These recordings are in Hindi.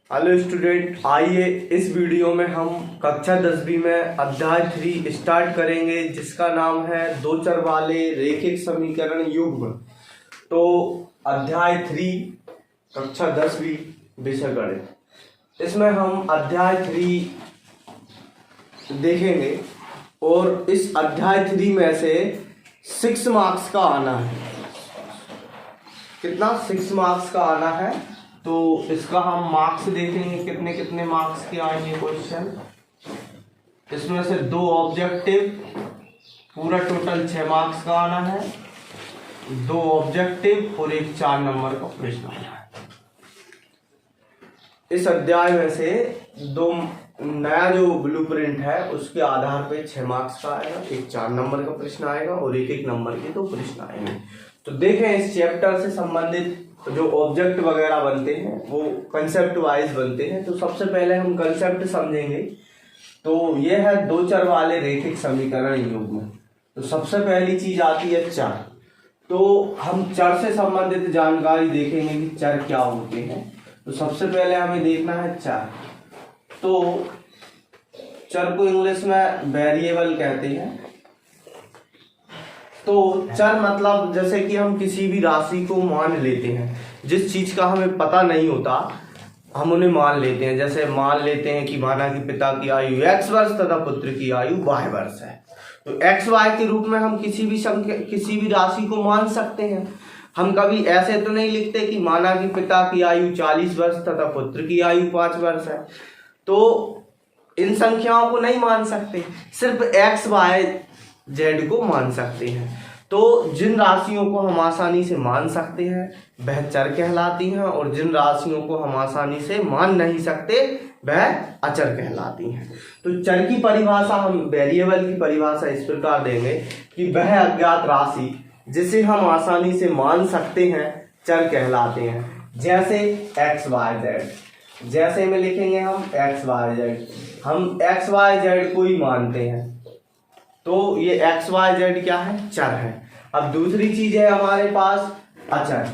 हेलो स्टूडेंट, आइए इस वीडियो में हम कक्षा 10वीं में अध्याय 3 स्टार्ट करेंगे, जिसका नाम है दो चर वाले रैखिक समीकरण युग्म। तो अध्याय 3 कक्षा 10वीं विषय गणित, इसमें हम अध्याय 3 देखेंगे और इस अध्याय 3 में से 6 मार्क्स का आना है। कितना? 6 मार्क्स का आना है। तो इसका हम मार्क्स देखेंगे, कितने कितने मार्क्स के आएंगे क्वेश्चन। इसमें से 2 ऑब्जेक्टिव, पूरा टोटल 6 मार्क्स का आना है। 2 ऑब्जेक्टिव और एक 4 नंबर का प्रश्न आना है। इस अध्याय में से 2 नया जो ब्लूप्रिंट है उसके आधार पे 6 मार्क्स का आएगा, एक 4 नंबर का प्रश्न आएगा और एक नंबर के 2 प्रश्न आएंगे। तो देखें, इस चैप्टर से संबंधित जो ऑब्जेक्ट वगैरह बनते हैं वो कंसेप्ट वाइज बनते हैं। तो सबसे पहले हम कंसेप्ट समझेंगे। तो ये है दो चर वाले रैखिक समीकरण युग्म। तो सबसे पहली चीज आती है चर। तो हम चर से संबंधित जानकारी देखेंगे कि चर क्या होते हैं। तो सबसे पहले हमें देखना है चर। तो चर को इंग्लिश में वेरिएबल कहते हैं। तो चर मतलब जैसे कि हम किसी भी राशि को मान लेते हैं, जिस चीज का हमें पता नहीं होता हम उन्हें मान लेते हैं। जैसे मान लेते हैं कि माना कि पिता की आयु x वर्ष तथा पुत्र की आयु y वर्ष है। तो x y के रूप में हम किसी भी राशि को मान सकते हैं। हम कभी ऐसे तो नहीं लिखते कि माना कि पिता की आयु 40 वर्ष तथा पुत्र की आयु 5 वर्ष है। तो इन संख्याओं को नहीं मान सकते, सिर्फ x y z को मान सकते हैं। तो जिन राशियों को हम आसानी से मान सकते हैं वह चर कहलाती हैं, और जिन राशियों को हम आसानी से मान नहीं सकते वह अचर कहलाती हैं। तो चर की परिभाषा, हम वेरिएबल की परिभाषा इस प्रकार देंगे कि वह अज्ञात राशि जिसे हम आसानी से मान सकते हैं चर कहलाते हैं। जैसे x y z, जैसे में लिखेंगे हम x y z, हम x y z को ही मानते हैं। तो ये x y z क्या है? चर है। अब दूसरी चीज है हमारे पास अचर।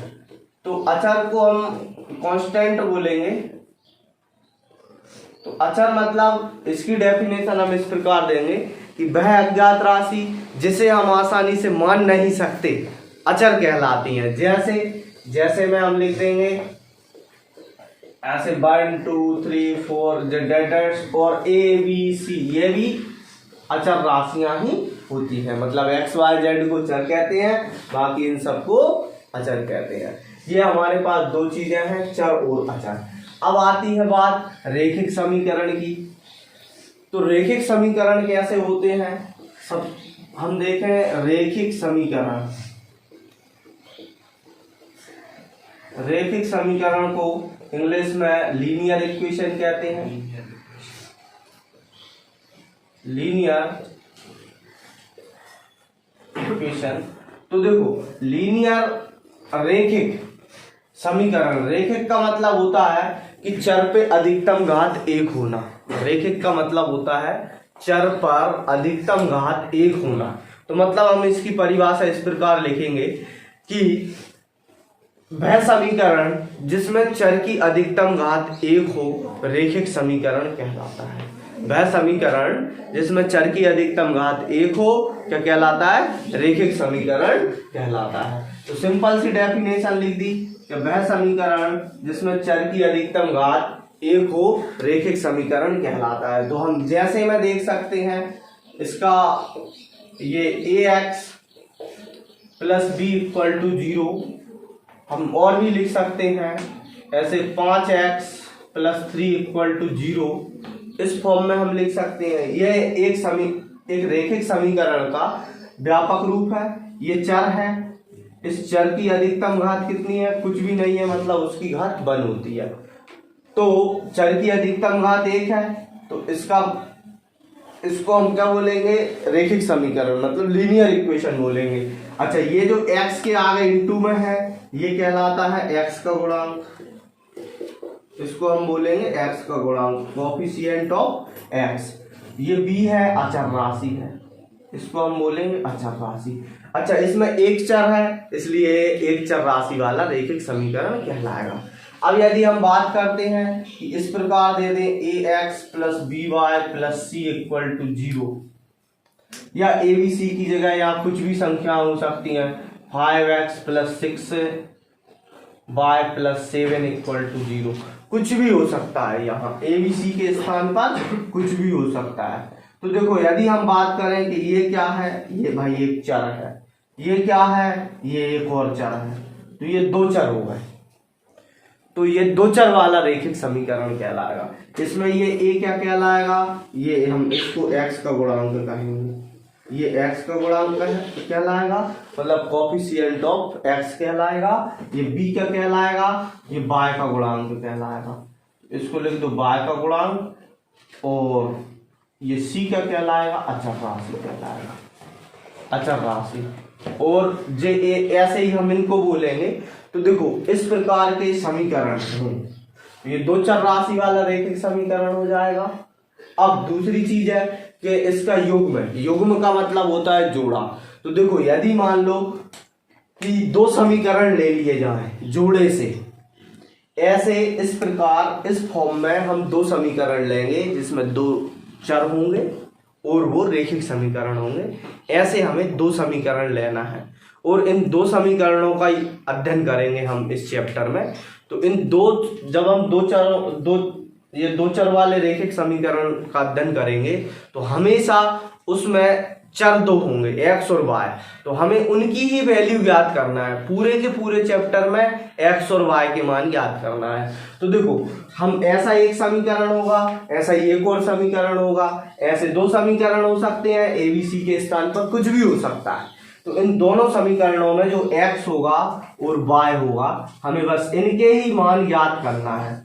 तो अचर को हम कांस्टेंट बोलेंगे। तो अचर मतलब इसकी डेफिनेशन हम इस प्रकार देंगे कि वह अज्ञात राशि जिसे हम आसानी से मान नहीं सकते अचर कहलाती है। जैसे में हम लिख देंगे ऐसे 1 2 3 4 डेटर्स और ABC, ये भी अचर राशियां ही होती है। मतलब x y z को चर कहते हैं, बाकी इन सबको अचर कहते हैं। ये हमारे पास 2 चीजें हैं, चर और अचर। अब आती है बात रैखिक समीकरण की। तो रैखिक समीकरण कैसे होते हैं सब हम देखें। रैखिक समीकरण को इंग्लिश में लीनियर इक्वेशन कहते हैं। Linear equation. तो देखो, लीनियर रैखिक समीकरण, रैखिक का मतलब होता है कि चर पे अधिकतम घात 1 होना। रैखिक का मतलब होता है चर पर अधिकतम घात 1 होना। तो मतलब हम इसकी परिभाषा इस प्रकार लिखेंगे कि वह समीकरण जिसमें चर की अधिकतम घात 1 हो रैखिक समीकरण कहलाता है। वह समीकरण जिसमें चर की अधिकतम घात 1 हो क्या कहलाता है? रैखिक समीकरण कहलाता है। तो सिंपल सी डेफिनेशन लिख दी कि वह समीकरण जिसमें चर की अधिकतम घात 1 हो रैखिक समीकरण कहलाता है। तो हम जैसे में देख सकते हैं इसका ये ax + b = 0। हम और भी लिख सकते हैं ऐसे 5x + 3 = 0। इस फॉर्म में हम लिख सकते हैं। यह एक रैखिक समीकरण का व्यापक रूप है। ये चर है। इस चर की अधिकतम घात कितनी है? कुछ भी नहीं है, मतलब उसकी घात 1 होती है। तो चर की अधिकतम घात 1 है, तो इसको हम क्या बोलेंगे? रैखिक समीकरण, मतलब लीनियर इक्वेशन बोलेंगे। अच्छा, ये जो x के आगे इंटू में है ये कहलाता है x का गुणांक। इसको हम बोलेंगे x का गुणांक, कोएफिशिएंट ऑफ x। ये b है, अचर राशि है, इसको हम बोलेंगे अचर राशि। अच्छा, इसमें एक चर है इसलिए एक चर राशि वाला रैखिक समीकरण कहलाएगा। अब यदि हम बात करते हैं कि इस प्रकार दे दें ax plus B Y plus C equal to 0, या ए बी सी की जगह या कुछ भी संख्या हो सकती हैं, 5x plus 6y plus 7 equal to 0, कुछ भी हो सकता है। यहाँ ए बी सी के स्थान पर कुछ भी हो सकता है। तो देखो यदि हम बात करें कि ये क्या है, ये भाई एक चर है, ये क्या है, ये एक और चर है, तो ये दो चर हो गए। तो ये दो चर वाला रैखिक समीकरण कहलाएगा। इसमें ये ए क्या कहलाएगा, ये हम इसको x का गुणांक कहेंगे, ये x का गुणांक कहलाएगा, मतलब कोफिशिएंट ऑफ x कहलाएगा। ये b क्या कहलाएगा, ये y का गुणांक कहलाएगा, इसको लिख दो y का गुणांक। और ये c क्या कहलाएगा, अचर राशि कहलाएगा, अचर राशि। और जे ऐसे ही हम इनको बोलेंगे। तो देखो इस प्रकार के समीकरण ये दो चर राशि वाला रैखिक समीकरण हो जाएगा। अब दूसरी चीज है कि इसका युग्म, युग्म का मतलब होता है जोड़ा। तो देखो यदि मान लो कि दो समीकरण ले लिए जाए जोड़े से, ऐसे इस प्रकार इस फॉर्म में हम दो समीकरण लेंगे जिसमें दो चर होंगे और वो रैखिक समीकरण होंगे। ऐसे हमें दो समीकरण लेना है और इन दो समीकरणों का अध्ययन करेंगे हम इस चैप्टर में। तो इन दो, जब हम ये दो चर वाले रैखिक समीकरण का अध्ययन करेंगे तो हमेशा उसमें चर दो होंगे x और y, तो हमें उनकी ही वैल्यू ज्ञात करना है। पूरे के पूरे चैप्टर में x और y के मान ज्ञात करना है। तो देखो हम ऐसा एक समीकरण होगा, ऐसा ही एक और समीकरण होगा, ऐसे दो समीकरण हो सकते हैं, ए बी सी के स्थान पर कुछ भी हो सकता है। तो इन दोनों समीकरणों में जो x होगा और y होगा, हमें बस इनके ही मान ज्ञात करना है,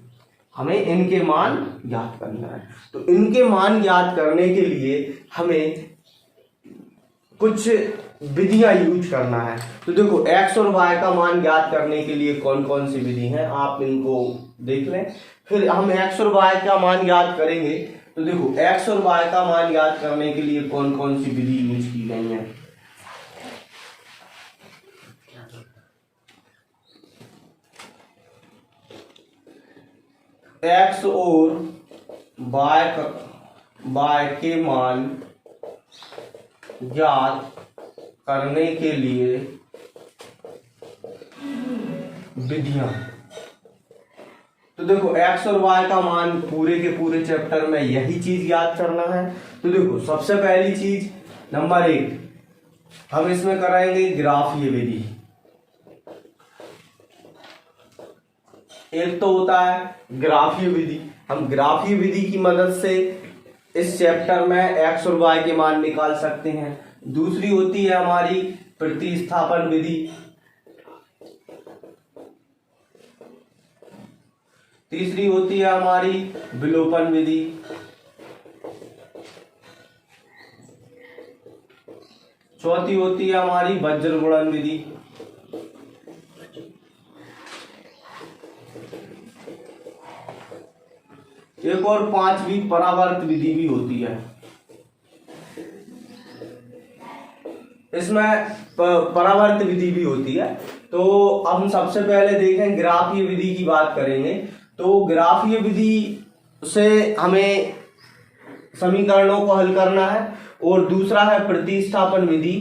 हमें इनके मान ज्ञात करना है। तो इनके मान ज्ञात करने के लिए हमें कुछ विधियां यूज करना है। तो देखो x और y का मान ज्ञात करने के लिए कौन कौन सी विधि है आप इनको देख लें। फिर हम x और y का मान ज्ञात करेंगे। तो देखो x और y का मान ज्ञात करने के लिए कौन कौन सी विधि यूज की गई है। x और y के मान ज्ञात करने के लिए विधियां। तो देखो x और y का मान पूरे के पूरे चैप्टर में यही चीज ज्ञात करना है। तो देखो सबसे पहली चीज नंबर 1 हम इसमें कराएंगे ग्राफीय विधि। एक तो होता है ग्राफीय विधि, हम ग्राफीय विधि की मदद से इस चैप्टर में x और y के मान निकाल सकते हैं। दूसरी होती है हमारी प्रतिस्थापन विधि। तीसरी होती है हमारी विलोपन विधि। चौथी होती है हमारी वज्र गुणन विधि। एक और पांचवी परावर्त विधि भी होती है। इसमें परावर्त विधि भी होती है। तो अब हम सबसे पहले देखें ग्राफीय विधि की बात करेंगे। तो ग्राफीय विधि से हमें समीकरणों को हल करना है। और दूसरा है प्रतिस्थापन विधि।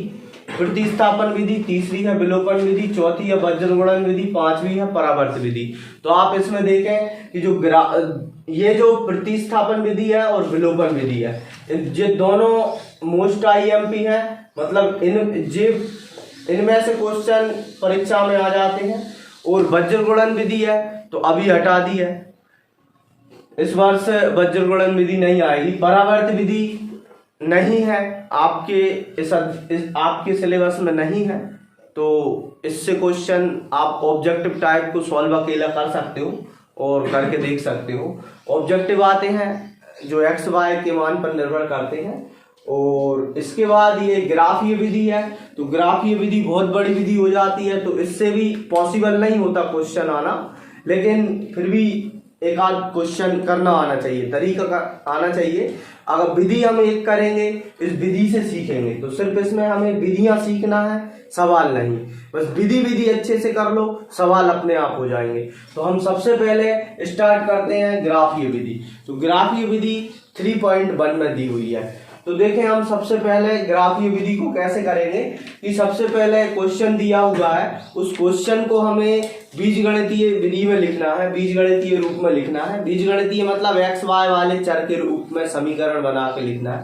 प्रतिस्थापन विधि तीसरी है विलोपन विधि, चौथी है वज्र गुणन विधि, पांचवी है परावर्त विधि। तो आप इसमें देखें कि ये जो प्रतिस्थापन विधि है और विलोपन विधि है, ये दोनों मोस्ट आईएमपी है, मतलब इनमें से क्वेश्चन परीक्षा में आ जाते हैं। और वज्र गुणन विधि है तो अभी हटा दी है, इस वर्ष वज्र गुणन विधि नहीं आएगी। परावर्त विधि नहीं है आपके सिलेबस में नहीं है, तो इससे क्वेश्चन आप ऑब्जेक्टिव टाइप को सॉल्व अकेला कर सकते हो और करके देख सकते हो। ऑब्जेक्टिव आते हैं जो एक्स वाई के मान पर निर्भर करते हैं। और इसके बाद ये ग्राफीय विधि है। तो ग्राफीय विधि बहुत बड़ी विधि हो जाती है, तो इससे भी पॉसिबल नहीं होता क्वेश्चन आना, लेकिन फिर भी एक आध क्वेश्चन करना आना चाहिए, तरीका आना चाहिए। अगर विधि हम एक करेंगे, इस विधि से सीखेंगे, तो सिर्फ इसमें हमें विधियां सीखना है, सवाल नहीं। बस विधि अच्छे से कर लो, सवाल अपने आप हो जाएंगे। तो हम सबसे पहले स्टार्ट करते हैं ग्राफीय विधि। तो ग्राफीय विधि 3.1 में दी हुई है। तो देखें हम सबसे पहले ग्राफीय विधि को कैसे करेंगे कि सबसे पहले क्वेश्चन दिया हुआ है, उस क्वेश्चन को हमें बीजगणितीय विधि में लिखना है, बीजगणितीय रूप में लिखना है। बीजगणितीय मतलब x y वाले चर के रूप में समीकरण बना के लिखना है।